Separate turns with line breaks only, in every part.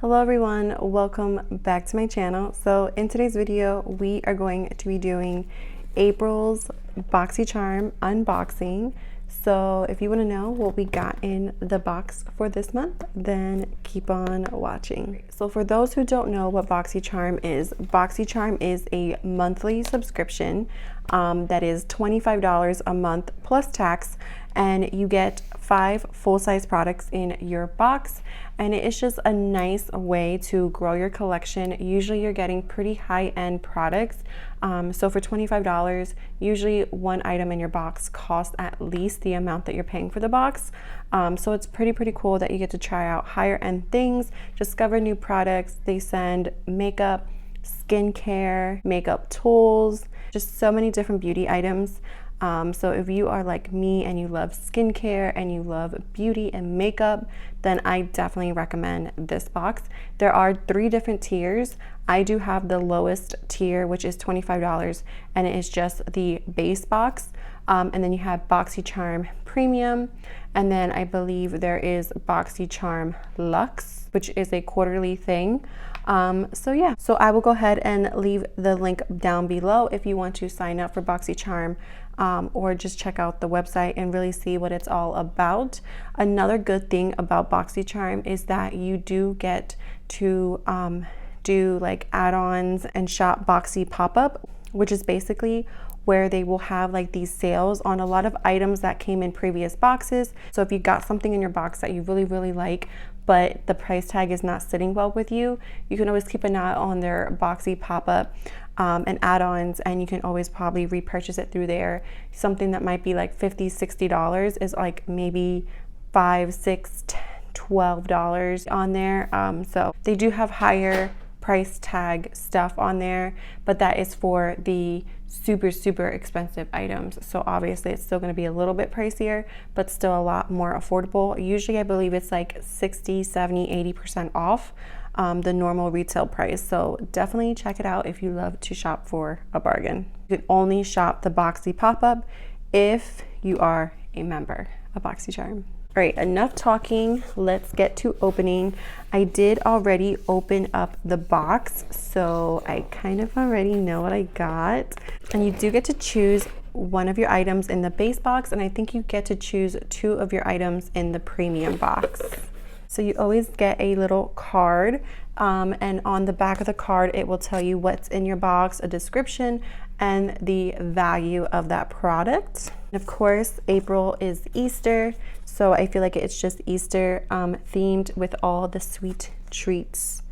Hello everyone, welcome back to my channel. So in today's video, we are going to be doing April's Boxycharm unboxing. So if you want to know what we got in the box for this month, then keep on watching. So for those who don't know what Boxycharm is a monthly subscription that is $25 a month plus tax, and you get 5 full-size products in your box, and it is just a nice way to grow your collection. Usually you're getting pretty high-end products, so for $25, usually one item in your box costs at least the amount that you're paying for the box. So it's pretty cool that you get to try out higher-end things, discover new products. They send makeup, skincare, makeup tools, just so many different beauty items. So if you are like me and you love skincare and you love beauty and makeup, then I definitely recommend this box. There are 3 different tiers. I do have the lowest tier, which is $25, and it is just the base box. And then you have Boxycharm Premium, and then I believe there is Boxycharm Luxe, which is a quarterly thing. So yeah, so I will go ahead and leave the link down below if you want to sign up for Boxycharm, or just check out the website and really see what it's all about. Another good thing about Boxycharm is that you do get to do like add-ons and shop Boxy pop-up, which is basically where they will have like these sales on a lot of items that came in previous boxes. So if you got something in your box that you really like, but the price tag is not sitting well with you, you can always keep an eye on their Boxy pop-up and add-ons, and you can always probably repurchase it through there. Something that might be like $50, $60 is like maybe $5, $6, $12 on there. So they do have higher price tag stuff on there, but that is for the super expensive items. So obviously it's still going to be a little bit pricier, but still a lot more affordable. Usually I believe it's like 60, 70, 80% off the normal retail price. So definitely check it out if you love to shop for a bargain. You can only shop the Boxy pop-up if you are a member of Boxycharm. All right, enough talking, let's get to opening. I did already open up the box, so I kind of already know what I got. And you do get to choose one of your items in the base box, and I think you get to choose 2 of your items in the premium box. So you always get a little card, and on the back of the card it will tell you what's in your box, a description, and the value of that product. And of course, April is Easter, so I feel like it's just Easter themed with all the sweet treats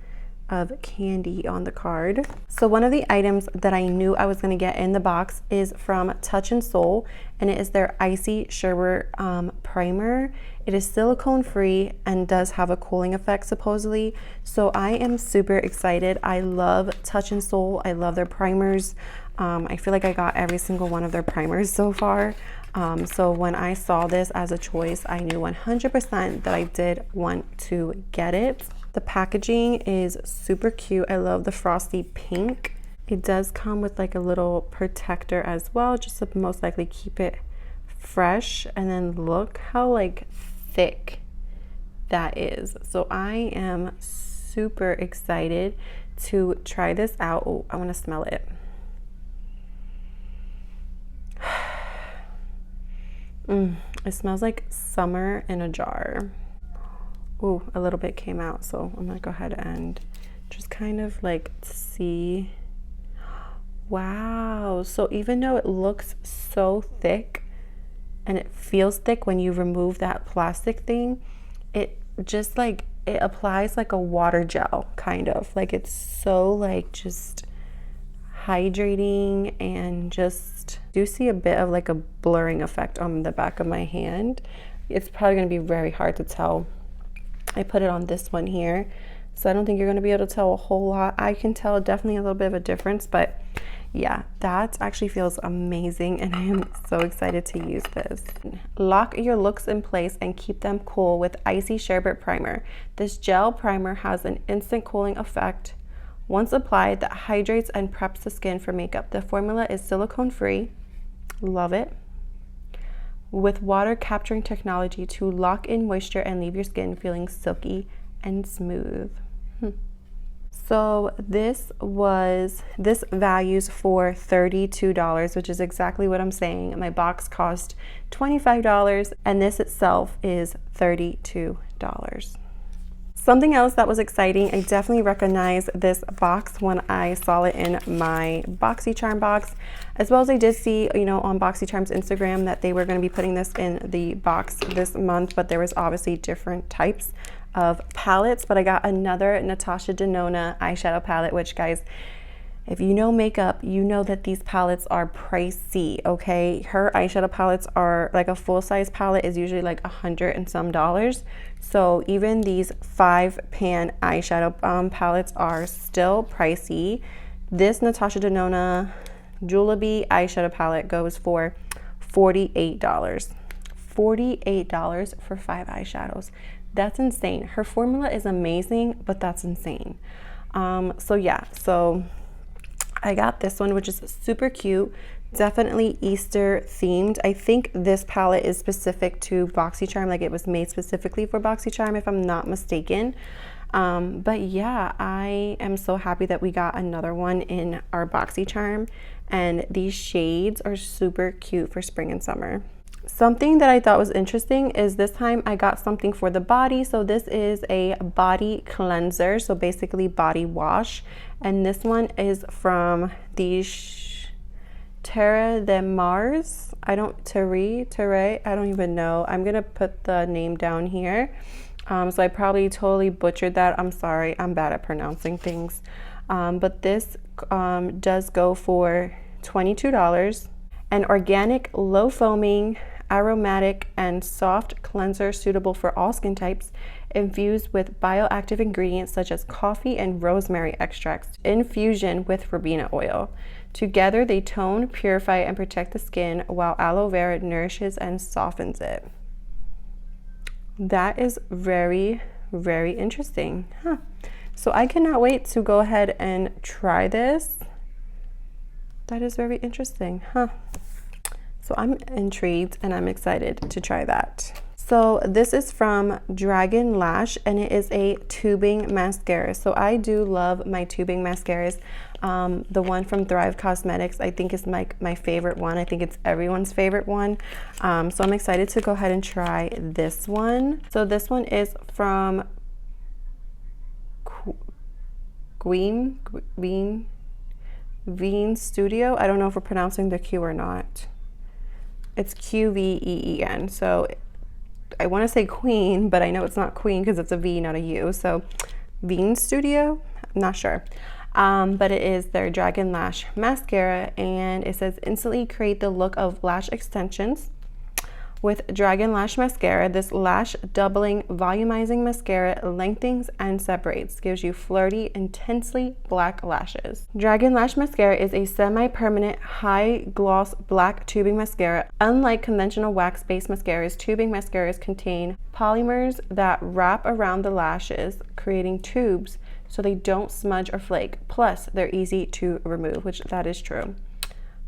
of candy on the card. So one of the items that I knew I was going to get in the box is from Touch in Sol, and it is their Icy Sherbet primer. It is silicone free and does have a cooling effect supposedly, so I am super excited. I love Touch in Sol. I love their primers. I feel like I got every single one of their primers so far. So when I saw this as a choice, I knew 100% that I did want to get it. The packaging is super cute. I love the frosty pink. It does come with like a little protector as well, just to most likely keep it fresh. And then look how like thick that is. So I am super excited to try this out. Oh, I want to smell it. It smells like summer in a jar. Ooh, a little bit came out, so I'm gonna go ahead and just kind of like see. Wow, so even though it looks so thick and it feels thick when you remove that plastic thing, it just like, it applies like a water gel, kind of. Like it's so like just hydrating, and just do see a bit of like a blurring effect on the back of my hand. It's probably gonna be very hard to tell. I put it on this one here, so I don't think you're going to be able to tell a whole lot. I can tell definitely a little bit of a difference, but yeah, that actually feels amazing, and I am so excited to use this. Lock your looks in place and keep them cool with Icy Sherbet Primer. This gel primer has an instant cooling effect. Once applied, that hydrates and preps the skin for makeup. The formula is silicone free. Love it. With water capturing technology to lock in moisture and leave your skin feeling silky and smooth. So this values for $32, which is exactly what I'm saying. My box cost $25 and this itself is $32. Something else that was exciting, I definitely recognized this box when I saw it in my Boxycharm box, as well as I did see, you know, on Boxycharm's Instagram that they were going to be putting this in the box this month, but there was obviously different types of palettes. But I got another Natasha Denona eyeshadow palette, which, guys, if you know makeup, you know that these palettes are pricey, okay? Her eyeshadow palettes are like a full-size palette is usually like $100 and some. So even these 5-pan eyeshadow palettes are still pricey. This Natasha Denona Jewelry eyeshadow palette goes for $48. $48 for 5 eyeshadows. That's insane. Her formula is amazing, but that's insane. So yeah, so I got this one, which is super cute, definitely Easter themed. I think this palette is specific to Boxycharm, like it was made specifically for Boxycharm, if I'm not mistaken. But yeah, I am so happy that we got another one in our Boxycharm, and these shades are super cute for spring and summer. Something that I thought was interesting is this time I got something for the body. So this is a body cleanser, so basically body wash, and this one is from the Terre de Mars. I don't even know. I'm gonna put the name down here. So I probably totally butchered that. I'm sorry, I'm bad at pronouncing things. But this does go for $22. An organic, low foaming, aromatic and soft cleanser suitable for all skin types, infused with bioactive ingredients such as coffee and rosemary extracts, infusion with verbena oil. Together they tone, purify and protect the skin, while aloe vera nourishes and softens it. That is very, very interesting. So I cannot wait to go ahead and try this. That is very interesting, So I'm intrigued and I'm excited to try that. So this is from Dragon Lash, and it is a tubing mascara. So I do love my tubing mascaras. The one from Thrive Cosmetics, I think is my favorite one. I think it's everyone's favorite one. So I'm excited to go ahead and try this one. So this one is from Veen Studio. I don't know if we're pronouncing the Q or not. It's Qveen. So I want to say Queen, but I know it's not Queen because it's a V, not a U. So Veen Studio, I'm not sure. But it is their Dragon Lash Mascara, and it says instantly create the look of lash extensions with Dragon Lash Mascara. This lash doubling volumizing mascara lengthens and separates, gives you flirty, intensely black lashes. Dragon Lash Mascara is a semi-permanent high gloss black tubing mascara. Unlike conventional wax-based mascaras, tubing mascaras contain polymers that wrap around the lashes, creating tubes so they don't smudge or flake. Plus, they're easy to remove, which that is true.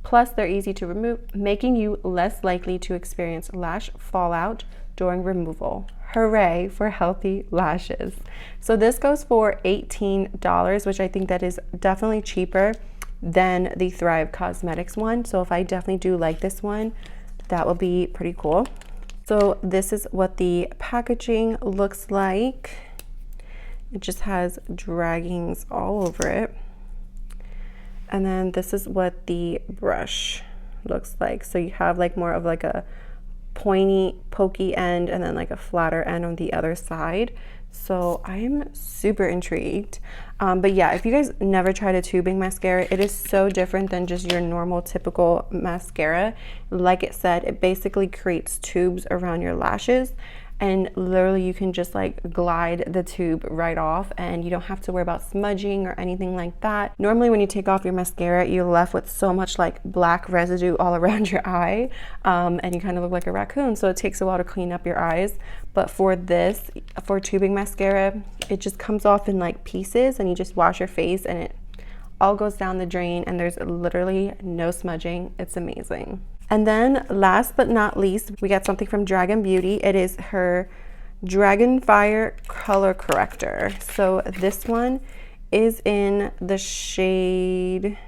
Plus, they're easy to remove, making you less likely to experience lash fallout during removal. Hooray for healthy lashes. So this goes for $18, which I think that is definitely cheaper than the Thrive Cosmetics one. So if I definitely do like this one, that will be pretty cool. So this is what the packaging looks like. It just has draggings all over it. And then this is what the brush looks like. So you have like more of like a pointy, pokey end, and then like a flatter end on the other side. So I'm super intrigued. But yeah, if you guys never tried a tubing mascara, it is so different than just your normal typical mascara. Like it said, it basically creates tubes around your lashes, and literally you can just like glide the tube right off, and you don't have to worry about smudging or anything like that. Normally when you take off your mascara, you're left with so much like black residue all around your eye, and you kind of look like a raccoon, so it takes a while to clean up your eyes. But for this, for tubing mascara, it just comes off in like pieces, and you just wash your face and it all goes down the drain, and there's literally no smudging. It's amazing. And then last but not least, we got something from Dragon Beauty. It is her Dragonfire Color Corrector. So this one is in the shade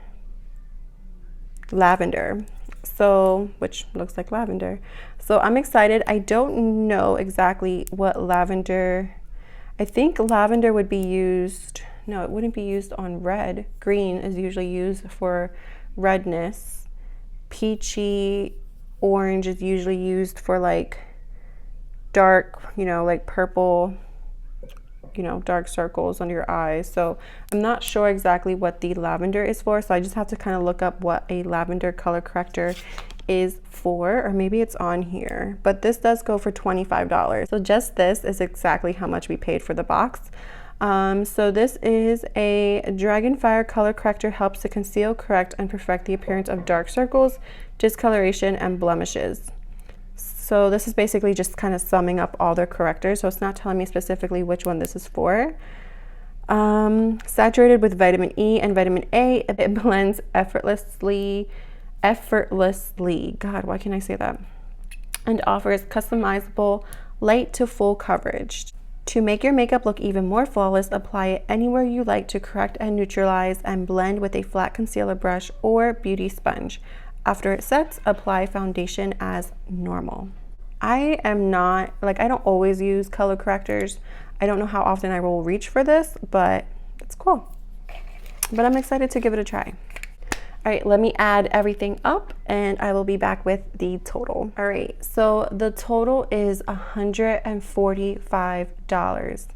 Lavender, so which looks like lavender. So I'm excited. I don't know exactly what lavender. I think lavender would be used, no, it wouldn't be used on red. Green is usually used for redness. Peachy orange is usually used for like dark, you know, like purple, you know, dark circles under your eyes. So I'm not sure exactly what the lavender is for, so I just have to kind of look up what a lavender color corrector is for, or maybe it's on here. But this does go for $25. So just this is exactly how much we paid for the box. So this is a Dragonfire Color Corrector, helps to conceal, correct, and perfect the appearance of dark circles, discoloration, and blemishes. So this is basically just kind of summing up all their correctors. So it's not telling me specifically which one this is for. Saturated with vitamin E and vitamin A, it blends effortlessly. God, why can't I say that? And offers customizable light to full coverage. To make your makeup look even more flawless, apply it anywhere you like to correct and neutralize, and blend with a flat concealer brush or beauty sponge. After it sets, apply foundation as normal. I am not, like, I don't always use color correctors. I don't know how often I will reach for this, but it's cool. But I'm excited to give it a try. All right, let me add everything up and I will be back with the total. All right, so the total is $145.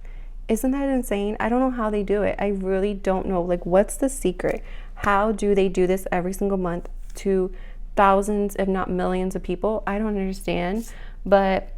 Isn't that insane? I don't know how they do it. I really don't know. Like, what's the secret? How do they do this every single month to thousands, if not millions of people? I don't understand, but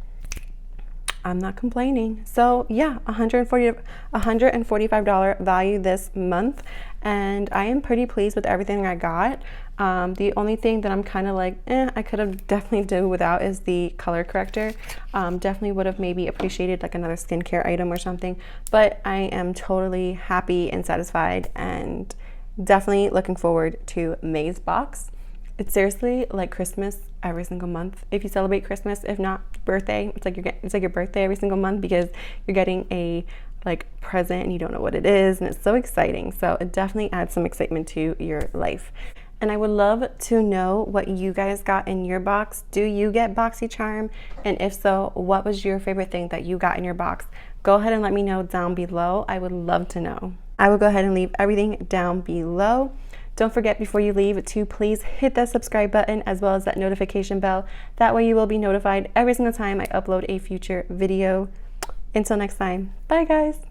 I'm not complaining. So yeah, $145 value this month, and I am pretty pleased with everything I got. The only thing that I'm kind of like, I could have definitely do without is the color corrector. Definitely would have maybe appreciated like another skincare item or something, but I am totally happy and satisfied, and definitely looking forward to May's box. It's seriously like Christmas every single month. If you celebrate Christmas, if not birthday, it's like your birthday every single month, because you're getting a like present and you don't know what it is, and it's so exciting. So it definitely adds some excitement to your life. And I would love to know what you guys got in your box. Do you get Boxycharm? And if so, what was your favorite thing that you got in your box? Go ahead and let me know down below. I would love to know. I will go ahead and leave everything down below. Don't forget before you leave to please hit that subscribe button as well as that notification bell. That way you will be notified every single time I upload a future video. Until next time, bye guys.